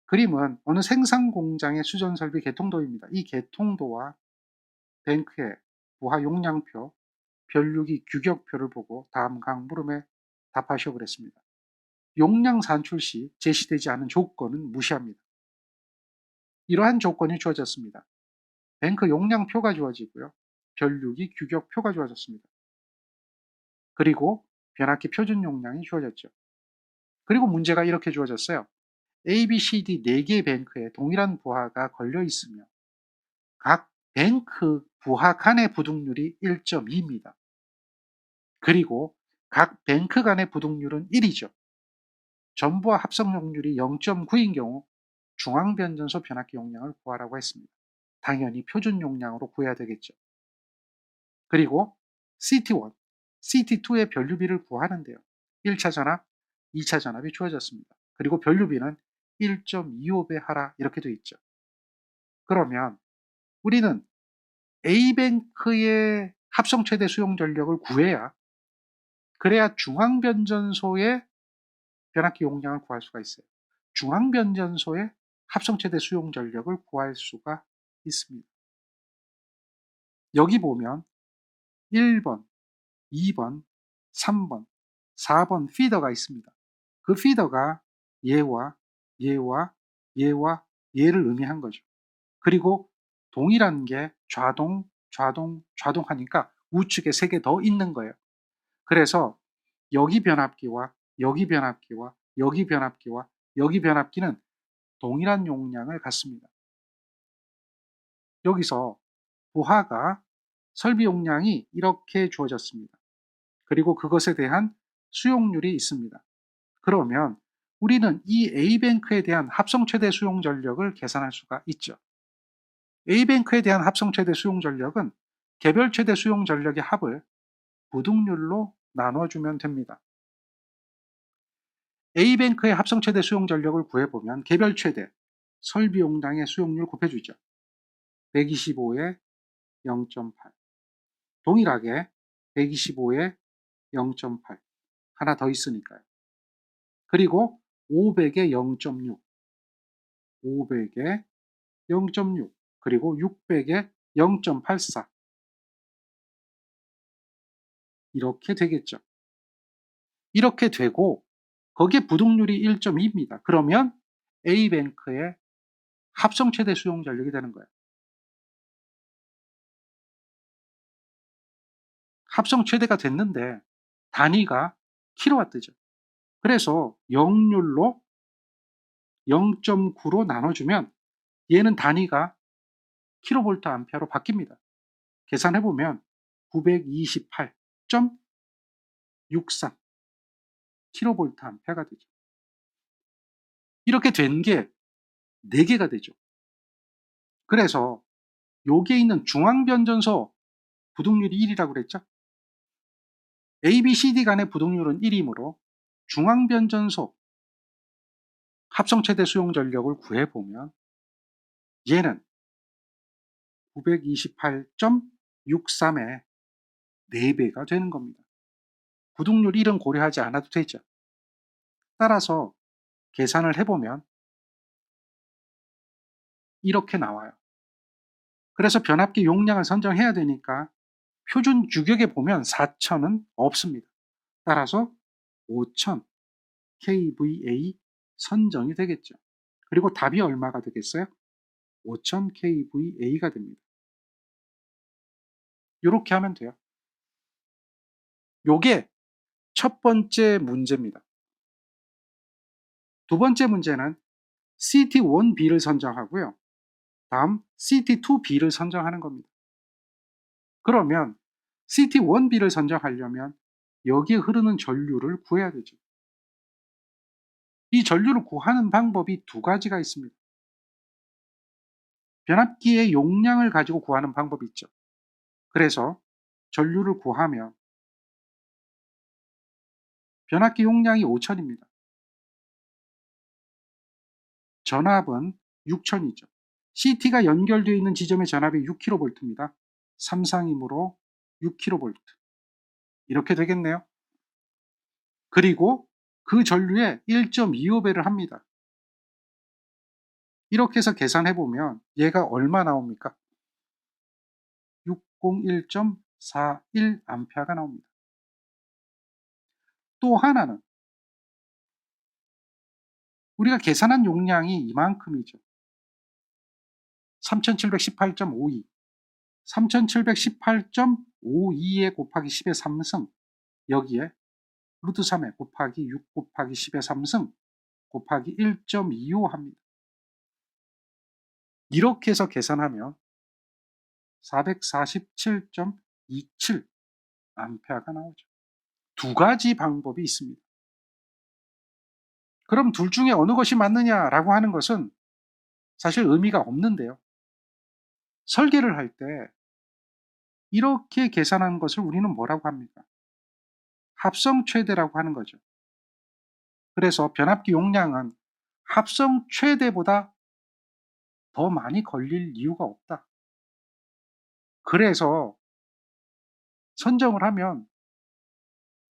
그림은 어느 생산 공장의 수전 설비 개통도입니다. 이 개통도와 뱅크의 부하 용량표, 변류기 규격표를 보고 다음 각 물음에 답하시오 그랬습니다. 용량 산출 시 제시되지 않은 조건은 무시합니다. 이러한 조건이 주어졌습니다. 뱅크 용량표가 주어지고요. 변류기 규격표가 주어졌습니다. 그리고 변압기 표준 용량이 주어졌죠. 그리고 문제가 이렇게 주어졌어요. A, B, C, D 4개의 뱅크에 동일한 부하가 걸려 있으며 각 뱅크 부하 간의 부등률이 1.2입니다. 그리고 각 뱅크 간의 부등률은 1이죠. 전부와 합성용률이 0.9인 경우 중앙변전소 변압기 용량을 구하라고 했습니다. 당연히 표준 용량으로 구해야 되겠죠. 그리고 CT1, CT2의 변류비를 구하는데요. 1차 전압, 2차 전압이 주어졌습니다. 그리고 변류비는 1.25배 하라 이렇게 되어 있죠. 그러면 우리는 A뱅크의 합성 최대 수용 전력을 구해야 그래야 중앙변전소의 변압기 용량을 구할 수가 있어요. 중앙변전소의 합성 최대 수용 전력을 구할 수가 있습니다. 여기 보면 1번, 2번, 3번, 4번 피더가 있습니다. 그 피더가 얘와 얘와 얘와 얘를 의미한 거죠. 그리고 동이라는 게 좌동, 좌동, 좌동하니까 우측에 3개 더 있는 거예요. 그래서 여기 변압기와 여기 변압기와 여기 변압기와 여기 변압기는 동일한 용량을 갖습니다. 여기서 부하가 설비 용량이 이렇게 주어졌습니다. 그리고 그것에 대한 수용률이 있습니다. 그러면 우리는 이 A뱅크에 대한 합성 최대 수용 전력을 계산할 수가 있죠. A뱅크에 대한 합성 최대 수용 전력은 개별 최대 수용 전력의 합을 부등률로 나눠주면 됩니다. A뱅크의 합성 최대 수용 전력을 구해보면 개별 최대 설비 용량의 수용률 곱해주죠. 125에 0.8. 동일하게 125에 0.8. 하나 더 있으니까요. 그리고 500에 0.6. 500에 0.6. 그리고 600에 0.84. 이렇게 되겠죠. 이렇게 되고 거기에 부등률이 1.2입니다. 그러면 A뱅크의 합성 최대 수용 전력이 되는 거예요. 합성 최대가 됐는데 단위가 킬로와트죠. 그래서 0률로 0.9로 나눠주면 얘는 단위가 킬로볼트 암페어로 바뀝니다. 계산해보면 928.63 킬로볼트 암페어가 되죠. 이렇게 된 게 4개가 되죠. 그래서 여기에 있는 중앙변전소 부등률이 1이라고 그랬죠. A, B, C, D 간의 부등률은 1이므로 중앙변전소 합성 최대 수용 전력을 구해보면 얘는 928.63의 4배가 되는 겁니다. 부등률 1은 고려하지 않아도 되죠. 따라서 계산을 해보면 이렇게 나와요. 그래서 변압기 용량을 선정해야 되니까 표준 규격에 보면 4000은 없습니다. 따라서 5000 kVA 선정이 되겠죠. 그리고 답이 얼마가 되겠어요? 5000 kVA가 됩니다. 이렇게 하면 돼요. 요게 첫 번째 문제입니다. 두 번째 문제는 CT1B를 선정하고요. 다음 CT2B를 선정하는 겁니다. 그러면 CT1B를 선정하려면 여기에 흐르는 전류를 구해야 되죠. 이 전류를 구하는 방법이 두 가지가 있습니다. 변압기의 용량을 가지고 구하는 방법이 있죠. 그래서 전류를 구하면 변압기 용량이 5000입니다. 전압은 6000이죠. CT가 연결되어 있는 지점의 전압이 6kV입니다. 삼상이므로 6kV. 이렇게 되겠네요. 그리고 그 전류에 1.25배를 합니다. 이렇게 해서 계산해 보면 얘가 얼마 나옵니까? 601.41 나옵니다. 또 하나는 우리가 계산한 용량이 이만큼이죠. 3718.52 3718.52에 곱하기 10의 3승, 여기에 루트 3에 곱하기 6 곱하기 10의 3승 곱하기 1.25 합니다. 이렇게 해서 계산하면 447.27 암페어가 나오죠. 두 가지 방법이 있습니다. 그럼 둘 중에 어느 것이 맞느냐라고 하는 것은 사실 의미가 없는데요. 설계를 할 때 이렇게 계산한 것을 우리는 뭐라고 합니까? 합성 최대라고 하는 거죠. 그래서 변압기 용량은 합성 최대보다 더 많이 걸릴 이유가 없다. 그래서 선정을 하면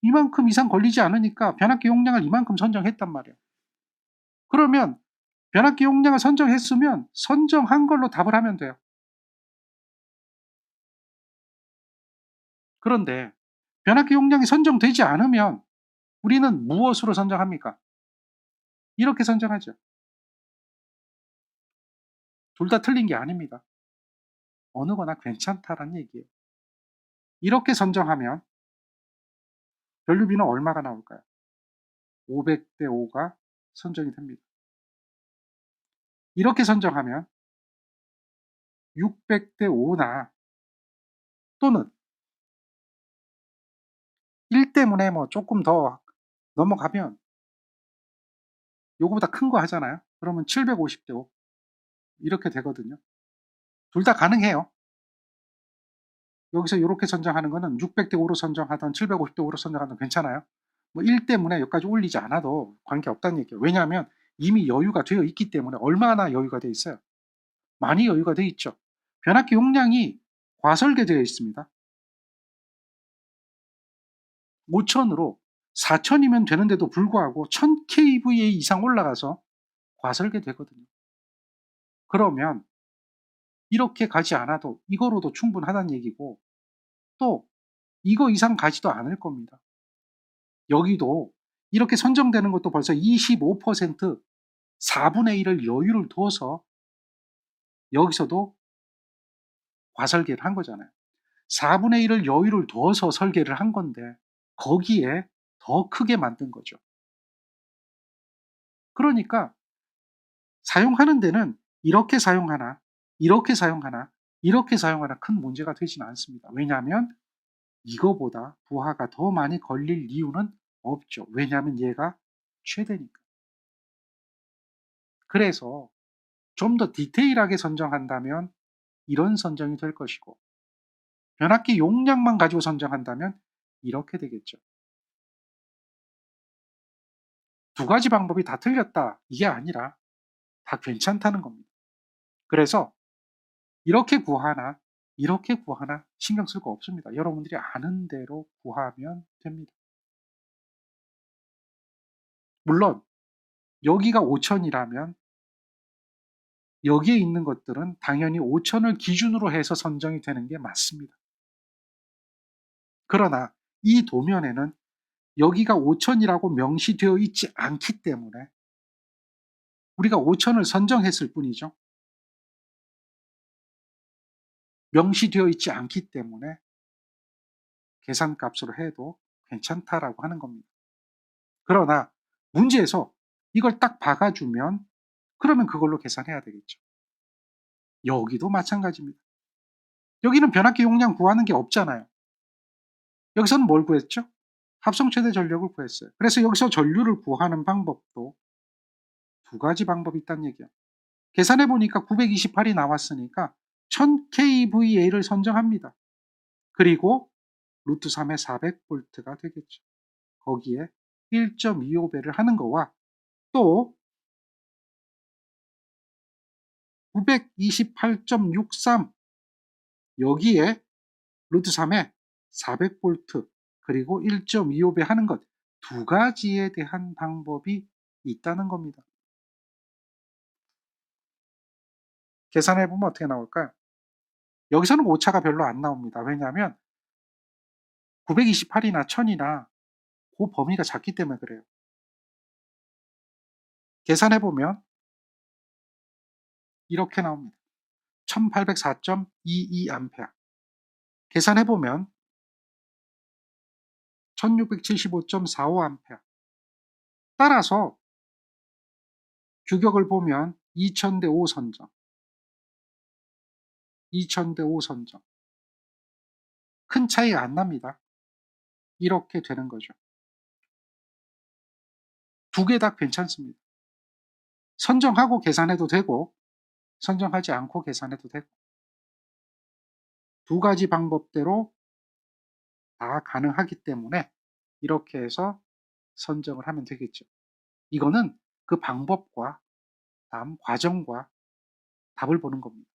이만큼 이상 걸리지 않으니까 변압기 용량을 이만큼 선정했단 말이에요. 그러면 변압기 용량을 선정했으면 선정한 걸로 답을 하면 돼요. 그런데 변압기 용량이 선정되지 않으면 우리는 무엇으로 선정합니까? 이렇게 선정하죠. 둘 다 틀린 게 아닙니다. 어느 거나 괜찮다라는 얘기예요. 이렇게 선정하면 변류비는 얼마가 나올까요? 500대 5가 선정이 됩니다. 이렇게 선정하면 600대 5나 또는 1 때문에 뭐 조금 더 넘어가면 요거보다 큰 거 하잖아요. 그러면 750대 5 이렇게 되거든요. 둘 다 가능해요. 여기서 이렇게 선정하는 거는 600대 5로 선정하던 750대 5로 선정하던 괜찮아요. 뭐 1 때문에 여기까지 올리지 않아도 관계없다는 얘기예요. 왜냐하면 이미 여유가 되어 있기 때문에. 얼마나 여유가 되어 있어요? 많이 여유가 되어 있죠. 변압기 용량이 과설계되어 있습니다. 5000으로 4000이면 되는데도 불구하고 1000kVA 이상 올라가서 과설계되거든요. 그러면 이렇게 가지 않아도 이거로도 충분하다는 얘기고, 또 이거 이상 가지도 않을 겁니다. 여기도 이렇게 선정되는 것도 벌써 25% 4분의 1을 여유를 둬서 여기서도 과설계를 한 거잖아요. 4분의 1을 여유를 둬서 설계를 한 건데 거기에 더 크게 만든 거죠. 그러니까 사용하는 데는 이렇게 사용하나 이렇게 사용하나 이렇게 사용하나 큰 문제가 되지는 않습니다. 왜냐하면 이거보다 부하가 더 많이 걸릴 이유는 없죠. 왜냐하면 얘가 최대니까. 그래서 좀 더 디테일하게 선정한다면 이런 선정이 될 것이고, 변압기 용량만 가지고 선정한다면 이렇게 되겠죠. 두 가지 방법이 다 틀렸다 이게 아니라 다 괜찮다는 겁니다. 그래서 이렇게 구하나 이렇게 구하나 신경 쓸 거 없습니다. 여러분들이 아는 대로 구하면 됩니다. 물론 여기가 5000이라면 여기에 있는 것들은 당연히 5000을 기준으로 해서 선정이 되는 게 맞습니다. 그러나 이 도면에는 여기가 5000이라고 명시되어 있지 않기 때문에 우리가 5000을 선정했을 뿐이죠. 명시되어 있지 않기 때문에 계산값으로 해도 괜찮다라고 하는 겁니다. 그러나 문제에서 이걸 딱 박아주면 그러면 그걸로 계산해야 되겠죠. 여기도 마찬가지입니다. 여기는 변압기 용량 구하는 게 없잖아요. 여기서는 뭘 구했죠? 합성 최대 전력을 구했어요. 그래서 여기서 전류를 구하는 방법도 두 가지 방법이 있다는 얘기예요. 계산해 보니까 928이 나왔으니까 1000kVA를 선정합니다. 그리고 루트 3의 400V가 되겠죠. 거기에 1.25배를 하는 거와 또 928.63 여기에 루트 3에 400V 그리고 1.25배 하는 것 두 가지에 대한 방법이 있다는 겁니다. 계산해 보면 어떻게 나올까요? 여기서는 오차가 별로 안 나옵니다. 왜냐하면 928이나 1000이나 그 범위가 작기 때문에 그래요. 계산해 보면 이렇게 나옵니다. 1804.22A. 계산해 보면 1675.45A. 따라서 규격을 보면 2000대 5 선정, 2000대 5 선정. 큰 차이가 안 납니다. 이렇게 되는 거죠. 두 개 다 괜찮습니다. 선정하고 계산해도 되고 선정하지 않고 계산해도 되고 두 가지 방법대로 다 가능하기 때문에 이렇게 해서 선정을 하면 되겠죠. 이거는 그 방법과 다음 과정과 답을 보는 겁니다.